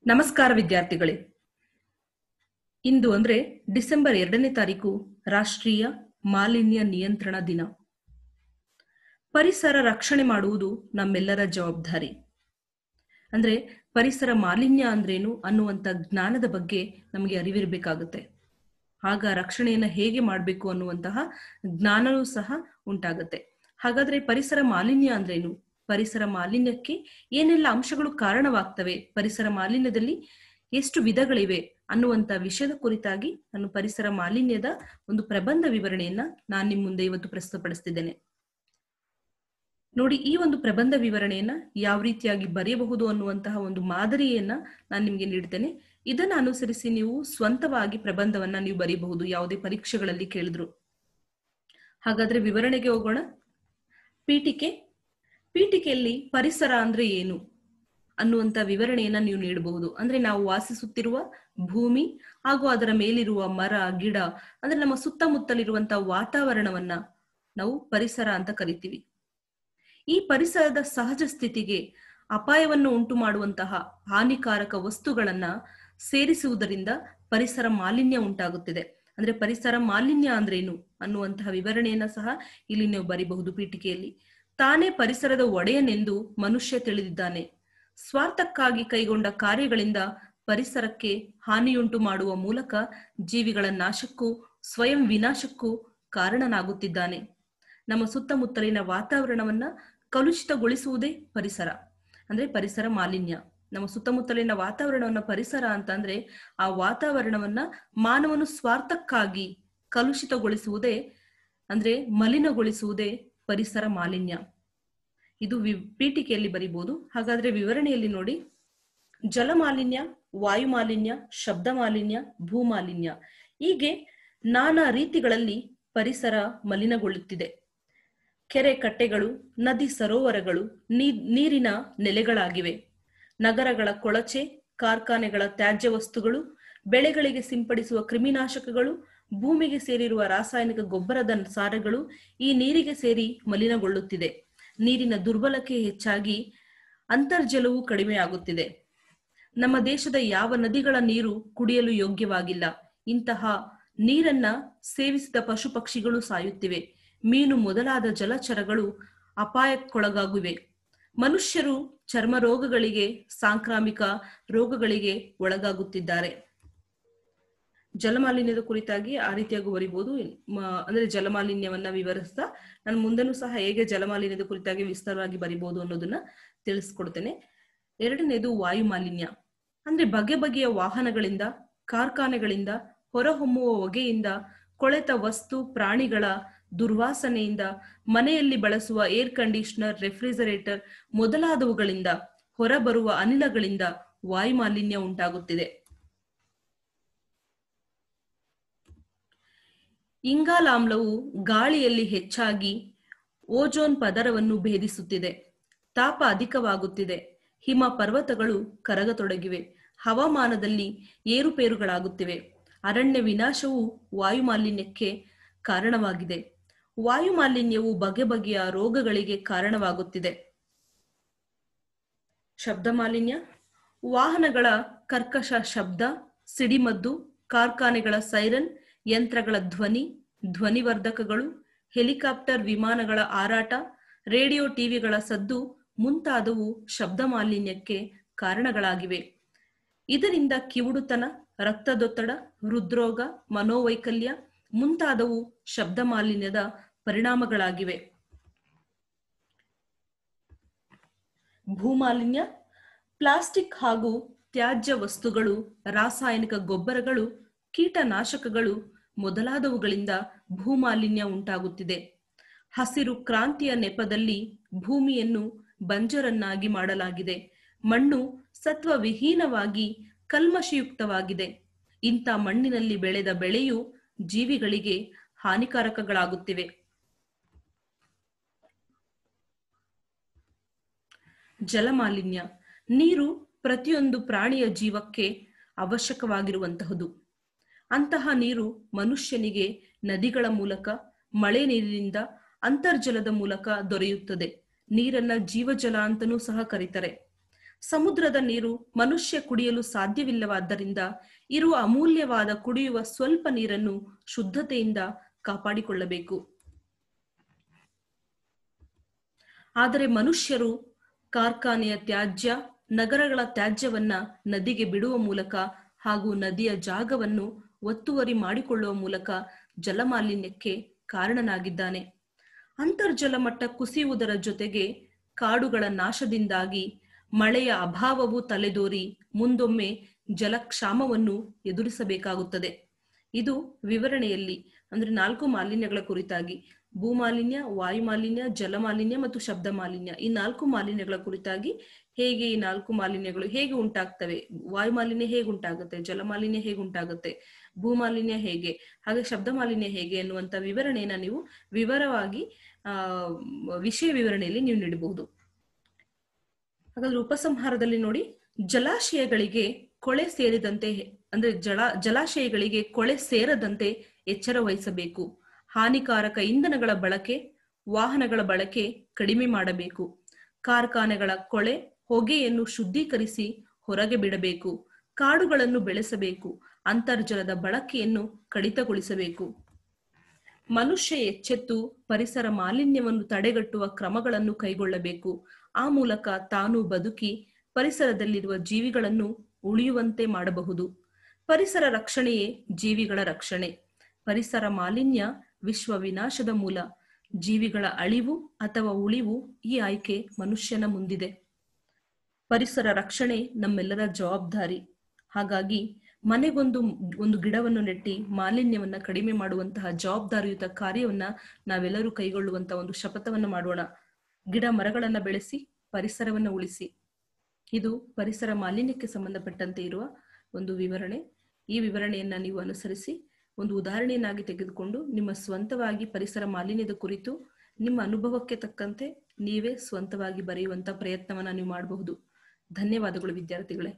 ನಮಸ್ಕಾರ ವಿದ್ಯಾರ್ಥಿಗಳೇ. ಇಂದು ಅಂದ್ರೆ ಡಿಸೆಂಬರ್ 2ನೇ ತಾರೀಕು ರಾಷ್ಟ್ರೀಯ ಮಾಲಿನ್ಯ ನಿಯಂತ್ರಣ ದಿನ. ಪರಿಸರ ರಕ್ಷಣೆ ಮಾಡುವುದು ನಮ್ಮೆಲ್ಲರ ಜವಾಬ್ದಾರಿ. ಅಂದ್ರೆ ಪರಿಸರ ಮಾಲಿನ್ಯ ಅಂದ್ರೇನು ಅನ್ನುವಂಥ ಜ್ಞಾನದ ಬಗ್ಗೆ ನಮಗೆ ಅರಿವಿರಬೇಕಾಗುತ್ತೆ. ಆಗ ರಕ್ಷಣೆಯನ್ನ ಹೇಗೆ ಮಾಡಬೇಕು ಅನ್ನುವಂತಹ ಜ್ಞಾನವೂ ಸಹ ಉಂಟಾಗುತ್ತೆ. ಹಾಗಾದ್ರೆ ಪರಿಸರ ಮಾಲಿನ್ಯ ಅಂದ್ರೇನು, ಪರಿಸರ ಮಾಲಿನ್ಯಕ್ಕೆ ಏನೆಲ್ಲ ಅಂಶಗಳು ಕಾರಣವಾಗ್ತವೆ, ಪರಿಸರ ಮಾಲಿನ್ಯದಲ್ಲಿ ಎಷ್ಟು ವಿಧಗಳಿವೆ ಅನ್ನುವಂಥ ವಿಷಯದ ಕುರಿತಾಗಿ ನಾನು ಪರಿಸರ ಮಾಲಿನ್ಯದ ಒಂದು ಪ್ರಬಂಧ ವಿವರಣೆಯನ್ನ ನಾನು ನಿಮ್ಮ ಮುಂದೆ ಇವತ್ತು ಪ್ರಸ್ತುತಪಡಿಸ್ತಿದ್ದೇನೆ. ನೋಡಿ, ಈ ಒಂದು ಪ್ರಬಂಧ ವಿವರಣೆಯನ್ನ ಯಾವ ರೀತಿಯಾಗಿ ಬರೆಯಬಹುದು ಅನ್ನುವಂತಹ ಒಂದು ಮಾದರಿಯನ್ನ ನಾನು ನಿಮ್ಗೆ ನೀಡ್ತೇನೆ. ಇದನ್ನ ಅನುಸರಿಸಿ ನೀವು ಸ್ವಂತವಾಗಿ ಪ್ರಬಂಧವನ್ನ ನೀವು ಬರೆಯಬಹುದು, ಯಾವುದೇ ಪರೀಕ್ಷೆಗಳಲ್ಲಿ ಕೇಳಿದ್ರು. ಹಾಗಾದ್ರೆ ವಿವರಣೆಗೆ ಹೋಗೋಣ. ಪೀಠಿಕೆಯಲ್ಲಿ ಪರಿಸರ ಅಂದ್ರೆ ಏನು ಅನ್ನುವಂಥ ವಿವರಣೆಯನ್ನ ನೀವು ನೀಡಬಹುದು. ಅಂದ್ರೆ ನಾವು ವಾಸಿಸುತ್ತಿರುವ ಭೂಮಿ ಹಾಗೂ ಅದರ ಮೇಲಿರುವ ಮರ ಗಿಡ, ಅಂದ್ರೆ ನಮ್ಮ ಸುತ್ತಮುತ್ತಲಿರುವಂತಹ ವಾತಾವರಣವನ್ನ ನಾವು ಪರಿಸರ ಅಂತ ಕರಿತೀವಿ. ಈ ಪರಿಸರದ ಸಹಜ ಸ್ಥಿತಿಗೆ ಅಪಾಯವನ್ನು ಉಂಟು ಮಾಡುವಂತಹ ಹಾನಿಕಾರಕ ವಸ್ತುಗಳನ್ನ ಸೇರಿಸುವುದರಿಂದ ಪರಿಸರ ಮಾಲಿನ್ಯ ಉಂಟಾಗುತ್ತಿದೆ. ಅಂದ್ರೆ ಪರಿಸರ ಮಾಲಿನ್ಯ ಅಂದ್ರೇನು ಅನ್ನುವಂತಹ ವಿವರಣೆಯನ್ನ ಸಹ ಇಲ್ಲಿ ನೀವು ಬರೀಬಹುದು. ಪೀಠಿಕೆಯಲ್ಲಿ ತಾನೇ ಪರಿಸರದ ಒಡೆಯನೆಂದು ಮನುಷ್ಯ ತಿಳಿದಿದ್ದಾನೆ. ಸ್ವಾರ್ಥಕ್ಕಾಗಿ ಕೈಗೊಂಡ ಕಾರ್ಯಗಳಿಂದ ಪರಿಸರಕ್ಕೆ ಹಾನಿಯುಂಟು ಮಾಡುವ ಮೂಲಕ ಜೀವಿಗಳ ನಾಶಕ್ಕೂ ಸ್ವಯಂ ವಿನಾಶಕ್ಕೂ ಕಾರಣನಾಗುತ್ತಿದ್ದಾನೆ. ನಮ್ಮ ಸುತ್ತಮುತ್ತಲಿನ ವಾತಾವರಣವನ್ನ ಕಲುಷಿತಗೊಳಿಸುವುದೇ ಪರಿಸರ, ಅಂದ್ರೆ ಪರಿಸರ ಮಾಲಿನ್ಯ. ನಮ್ಮ ಸುತ್ತಮುತ್ತಲಿನ ವಾತಾವರಣವನ್ನ ಪರಿಸರ ಅಂತಂದ್ರೆ ಆ ವಾತಾವರಣವನ್ನ ಮಾನವನು ಸ್ವಾರ್ಥಕ್ಕಾಗಿ ಕಲುಷಿತಗೊಳಿಸುವುದೇ, ಅಂದ್ರೆ ಮಲಿನಗೊಳಿಸುವುದೇ ಪರಿಸರ ಮಾಲಿನ್ಯ. ಇದು ಪೀಠಿಕೆಯಲ್ಲಿ ಬರೀಬಹುದು. ಹಾಗಾದ್ರೆ ವಿವರಣೆಯಲ್ಲಿ ನೋಡಿ, ಜಲ ಮಾಲಿನ್ಯ, ವಾಯು ಮಾಲಿನ್ಯ, ಶಬ್ದ ಮಾಲಿನ್ಯ, ಭೂ ಮಾಲಿನ್ಯ, ಹೀಗೆ ನಾನಾ ರೀತಿಗಳಲ್ಲಿ ಪರಿಸರ ಮಲಿನಗೊಳ್ಳುತ್ತಿದೆ. ಕೆರೆ ಕಟ್ಟೆಗಳು, ನದಿ ಸರೋವರಗಳು ನೀರಿನ ನೆಲೆಗಳಾಗಿವೆ. ನಗರಗಳ ಕೊಳಚೆ, ಕಾರ್ಖಾನೆಗಳ ತ್ಯಾಜ್ಯ ವಸ್ತುಗಳು, ಬೆಳೆಗಳಿಗೆ ಸಿಂಪಡಿಸುವ ಕ್ರಿಮಿನಾಶಕಗಳು, ಭೂಮಿಗೆ ಸೇರಿರುವ ರಾಸಾಯನಿಕ ಗೊಬ್ಬರದ ಸಾರಗಳು ಈ ನೀರಿಗೆ ಸೇರಿ ಮಲಿನಗೊಳ್ಳುತ್ತಿದೆ. ನೀರಿನ ದುರ್ಬಳಕೆ ಹೆಚ್ಚಾಗಿ ಅಂತರ್ಜಲವು ಕಡಿಮೆಯಾಗುತ್ತಿದೆ. ನಮ್ಮ ದೇಶದ ಯಾವ ನದಿಗಳ ನೀರು ಕುಡಿಯಲು ಯೋಗ್ಯವಾಗಿಲ್ಲ. ಇಂತಹ ನೀರನ್ನ ಸೇವಿಸಿದ ಪಶು ಪಕ್ಷಿಗಳು ಸಾಯುತ್ತಿವೆ. ಮೀನು ಮೊದಲಾದ ಜಲಚರಗಳು ಅಪಾಯಕ್ಕೊಳಗಾಗಿವೆ. ಮನುಷ್ಯರು ಚರ್ಮ ರೋಗಗಳಿಗೆ, ಸಾಂಕ್ರಾಮಿಕ ರೋಗಗಳಿಗೆ ಒಳಗಾಗುತ್ತಿದ್ದಾರೆ. ಜಲಮಾಲಿನ್ಯದ ಕುರಿತಾಗಿ ಆ ರೀತಿಯಾಗಿ ಬರೀಬಹುದು. ಅಂದ್ರೆ ಜಲಮಾಲಿನ್ಯವನ್ನ ವಿವರಿಸ್ತಾ ನಾನು ಮುಂದೆನೂ ಸಹ ಹೇಗೆ ಜಲಮಾಲಿನ್ಯದ ಕುರಿತಾಗಿ ವಿಸ್ತಾರವಾಗಿ ಬರೀಬಹುದು ಅನ್ನೋದನ್ನ ತಿಳಿಸ್ಕೊಡ್ತೇನೆ. ಎರಡನೇದು ವಾಯು ಮಾಲಿನ್ಯ. ಅಂದ್ರೆ ಬಗೆ ಬಗೆಯ ವಾಹನಗಳಿಂದ, ಕಾರ್ಖಾನೆಗಳಿಂದ ಹೊರಹೊಮ್ಮುವ ಹೊಗೆಯಿಂದ, ಕೊಳೆತ ವಸ್ತು ಪ್ರಾಣಿಗಳ ದುರ್ವಾಸನೆಯಿಂದ, ಮನೆಯಲ್ಲಿ ಬಳಸುವ ಏರ್ ಕಂಡೀಷನರ್, ರೆಫ್ರಿಜರೇಟರ್ ಮೊದಲಾದವುಗಳಿಂದ ಹೊರಬರುವ ಅನಿಲಗಳಿಂದ ವಾಯು ಮಾಲಿನ್ಯ ಉಂಟಾಗುತ್ತಿದೆ. ಇಂಗಾಲಾಮ್ಲವು ಗಾಳಿಯಲ್ಲಿ ಹೆಚ್ಚಾಗಿ ಓಜೋನ್ ಪದರವನ್ನು ಭೇದಿಸುತ್ತಿದೆ. ತಾಪ ಅಧಿಕವಾಗುತ್ತಿದೆ. ಹಿಮ ಪರ್ವತಗಳು ಕರಗತೊಡಗಿವೆ. ಹವಾಮಾನದಲ್ಲಿ ಏರುಪೇರುಗಳಾಗುತ್ತಿವೆ. ಅರಣ್ಯ ವಿನಾಶವು ವಾಯು ಮಾಲಿನ್ಯಕ್ಕೆ ಕಾರಣವಾಗಿದೆ. ವಾಯು ಮಾಲಿನ್ಯವು ಬಗೆ ಬಗೆಯ ರೋಗಗಳಿಗೆ ಕಾರಣವಾಗುತ್ತಿದೆ. ಶಬ್ದ ಮಾಲಿನ್ಯ. ವಾಹನಗಳ ಕರ್ಕಶ ಶಬ್ದ, ಸಿಡಿಮದ್ದು, ಕಾರ್ಖಾನೆಗಳ ಸೈರನ್, ಯಂತ್ರಗಳ ಧ್ವನಿ, ಧ್ವನಿವರ್ಧಕಗಳು, ಹೆಲಿಕಾಪ್ಟರ್ ವಿಮಾನಗಳ ಹಾರಾಟ, ರೇಡಿಯೋ ಟಿವಿಗಳ ಸದ್ದು ಮುಂತಾದವು ಶಬ್ದ ಮಾಲಿನ್ಯಕ್ಕೆ ಕಾರಣಗಳಾಗಿವೆ. ಇದರಿಂದ ಕಿವುಡುತನ, ರಕ್ತದೊತ್ತಡ, ಹೃದ್ರೋಗ, ಮನೋವೈಕಲ್ಯ ಮುಂತಾದವು ಶಬ್ದ ಮಾಲಿನ್ಯದ ಪರಿಣಾಮಗಳಾಗಿವೆ. ಭೂಮಾಲಿನ್ಯ. ಪ್ಲಾಸ್ಟಿಕ್ ಹಾಗೂ ತ್ಯಾಜ್ಯ ವಸ್ತುಗಳು, ರಾಸಾಯನಿಕ ಗೊಬ್ಬರಗಳು, ಕೀಟನಾಶಕಗಳು ಮೊದಲಾದವುಗಳಿಂದ ಭೂಮಾಲಿನ್ಯ ಉಂಟಾಗುತ್ತಿದೆ. ಹಸಿರು ಕ್ರಾಂತಿಯ ನೆಪದಲ್ಲಿ ಭೂಮಿಯನ್ನು ಬಂಜರನ್ನಾಗಿ ಮಾಡಲಾಗಿದೆ. ಮಣ್ಣು ಸತ್ವವಿಹೀನವಾಗಿ ಕಲ್ಮಶಯುಕ್ತವಾಗಿದೆ. ಇಂಥ ಮಣ್ಣಿನಲ್ಲಿ ಬೆಳೆದ ಬೆಳೆಯು ಜೀವಿಗಳಿಗೆ ಹಾನಿಕಾರಕಗಳಾಗುತ್ತಿವೆ. ಜಲಮಾಲಿನ್ಯ. ನೀರು ಪ್ರತಿಯೊಂದು ಪ್ರಾಣಿಯ ಜೀವಕ್ಕೆ ಅವಶ್ಯಕವಾಗಿರುವಂತಹದು. ಅಂತಹ ನೀರು ಮನುಷ್ಯನಿಗೆ ನದಿಗಳ ಮೂಲಕ, ಮಳೆ ನೀರಿನಿಂದ, ಅಂತರ್ಜಲದ ಮೂಲಕ ದೊರೆಯುತ್ತದೆ. ನೀರನ್ನ ಜೀವಜಲ ಅಂತನೂ ಸಹ ಕರೀತಾರೆ. ಸಮುದ್ರದ ನೀರು ಮನುಷ್ಯ ಕುಡಿಯಲು ಸಾಧ್ಯವಿಲ್ಲವಾದ್ದರಿಂದ ಇರುವ ಅಮೂಲ್ಯವಾದ ಕುಡಿಯುವ ಸ್ವಲ್ಪ ನೀರನ್ನು ಶುದ್ಧತೆಯಿಂದ ಕಾಪಾಡಿಕೊಳ್ಳಬೇಕು. ಆದರೆ ಮನುಷ್ಯರು ಕಾರ್ಖಾನೆಯ ತ್ಯಾಜ್ಯ, ನಗರಗಳ ತ್ಯಾಜ್ಯವನ್ನ ನದಿಗೆ ಬಿಡುವ ಮೂಲಕ ಹಾಗೂ ನದಿಯ ಜಾಗವನ್ನು ಒತ್ತುವರಿ ಮಾಡಿಕೊಳ್ಳುವ ಮೂಲಕ ಜಲಮಾಲಿನ್ಯಕ್ಕೆ ಕಾರಣನಾಗಿದ್ದಾನೆ. ಅಂತರ್ಜಲ ಮಟ್ಟ ಕುಸಿಯುವುದರ ಜೊತೆಗೆ ಕಾಡುಗಳ ನಾಶದಿಂದಾಗಿ ಮಳೆಯ ಅಭಾವವು ತಲೆದೋರಿ ಮುಂದೊಮ್ಮೆ ಜಲಕ್ಷಾಮವನ್ನು ಎದುರಿಸಬೇಕಾಗುತ್ತದೆ. ಇದು ವಿವರಣೆಯಲ್ಲಿ ಅಂದ್ರೆ 4 ಮಾಲಿನ್ಯಗಳ ಕುರಿತಾಗಿ ಭೂಮಾಲಿನ್ಯ, ವಾಯುಮಾಲಿನ್ಯ, ಜಲಮಾಲಿನ್ಯ ಮತ್ತು ಶಬ್ದ ಮಾಲಿನ್ಯ, ಈ 4 ಮಾಲಿನ್ಯಗಳ ಕುರಿತಾಗಿ ಹೇಗೆ ಈ 4 ಮಾಲಿನ್ಯಗಳು ಹೇಗೆ ಉಂಟಾಗ್ತವೆ, ವಾಯುಮಾಲಿನ್ಯ ಹೇಗೆ ಉಂಟಾಗುತ್ತೆ, ಜಲಮಾಲಿನ್ಯ ಹೇಗೆ ಉಂಟಾಗುತ್ತೆ, ಭೂಮಾಲಿನ್ಯ ಹೇಗೆ, ಹಾಗೆ ಶಬ್ದ ಮಾಲಿನ್ಯ ಹೇಗೆ ಎನ್ನುವಂತ ವಿವರಣೆಯನ್ನ ನೀವು ವಿವರವಾಗಿ ವಿಷಯ ವಿವರಣೆಯಲ್ಲಿ ನೀವು ನೀಡಬಹುದು. ಹಾಗಾದ್ರೆ ಉಪಸಂಹಾರದಲ್ಲಿ ನೋಡಿ, ಜಲಾಶಯಗಳಿಗೆ ಕೊಳೆ ಸೇರಿದಂತೆ ಅಂದ್ರೆ ಜಲಾಶಯಗಳಿಗೆ ಕೊಳೆ ಸೇರದಂತೆ ಎಚ್ಚರ ವಹಿಸಬೇಕು. ಹಾನಿಕಾರಕ ಇಂಧನಗಳ ಬಳಕೆ, ವಾಹನಗಳ ಬಳಕೆ ಕಡಿಮೆ ಮಾಡಬೇಕು. ಕಾರ್ಖಾನೆಗಳ ಕೊಳೆ ಹೊಗೆಯನ್ನು ಶುದ್ಧೀಕರಿಸಿ ಹೊರಗೆ ಬಿಡಬೇಕು. ಕಾಡುಗಳನ್ನು ಬೆಳೆಸಬೇಕು. ಅಂತರ್ಜಲದ ಬಳಕೆಯನ್ನು ಕಡಿತಗೊಳಿಸಬೇಕು. ಮನುಷ್ಯ ಎಚ್ಚೆತ್ತು ಪರಿಸರ ಮಾಲಿನ್ಯವನ್ನು ತಡೆಗಟ್ಟುವ ಕ್ರಮಗಳನ್ನು ಕೈಗೊಳ್ಳಬೇಕು. ಆ ಮೂಲಕ ತಾನು ಬದುಕಿ ಪರಿಸರದಲ್ಲಿರುವ ಜೀವಿಗಳನ್ನು ಉಳಿಯುವಂತೆ ಮಾಡಬಹುದು. ಪರಿಸರ ರಕ್ಷಣೆಯೇ ಜೀವಿಗಳ ರಕ್ಷಣೆ. ಪರಿಸರ ಮಾಲಿನ್ಯ ವಿಶ್ವ ವಿನಾಶದ ಮೂಲ. ಜೀವಿಗಳ ಅಳಿವು ಅಥವಾ ಉಳಿವು ಈ ಆಯ್ಕೆ ಮನುಷ್ಯನ ಮುಂದಿದೆ. ಪರಿಸರ ರಕ್ಷಣೆ ನಮ್ಮೆಲ್ಲರ ಜವಾಬ್ದಾರಿ. ಹಾಗಾಗಿ ಮನೆಗೊಂದು ಗಿಡವನ್ನು ನೆಟ್ಟಿ ಮಾಲಿನ್ಯವನ್ನ ಕಡಿಮೆ ಮಾಡುವಂತಹ ಜವಾಬ್ದಾರಿಯುತ ಕಾರ್ಯವನ್ನ ನಾವೆಲ್ಲರೂ ಕೈಗೊಳ್ಳುವಂತ ಒಂದು ಶಪಥವನ್ನ ಮಾಡೋಣ. ಗಿಡ ಮರಗಳನ್ನ ಬೆಳೆಸಿ ಪರಿಸರವನ್ನ ಉಳಿಸಿ. ಇದು ಪರಿಸರ ಮಾಲಿನ್ಯಕ್ಕೆ ಸಂಬಂಧಪಟ್ಟಂತೆ ಇರುವ ಒಂದು ವಿವರಣೆ. ಈ ವಿವರಣೆಯನ್ನ ನೀವು ಅನುಸರಿಸಿ ಒಂದು ಉದಾಹರಣೆಯನ್ನಾಗಿ ತೆಗೆದುಕೊಂಡು ನಿಮ್ಮ ಸ್ವಂತವಾಗಿ ಪರಿಸರ ಮಾಲಿನ್ಯದ ಕುರಿತು ನಿಮ್ಮ ಅನುಭವಕ್ಕೆ ತಕ್ಕಂತೆ ನೀವೇ ಸ್ವಂತವಾಗಿ ಬರೆಯುವಂತ ಪ್ರಯತ್ನವನ್ನ ನೀವು ಮಾಡಬಹುದು. ಧನ್ಯವಾದಗಳು ವಿದ್ಯಾರ್ಥಿಗಳೇ.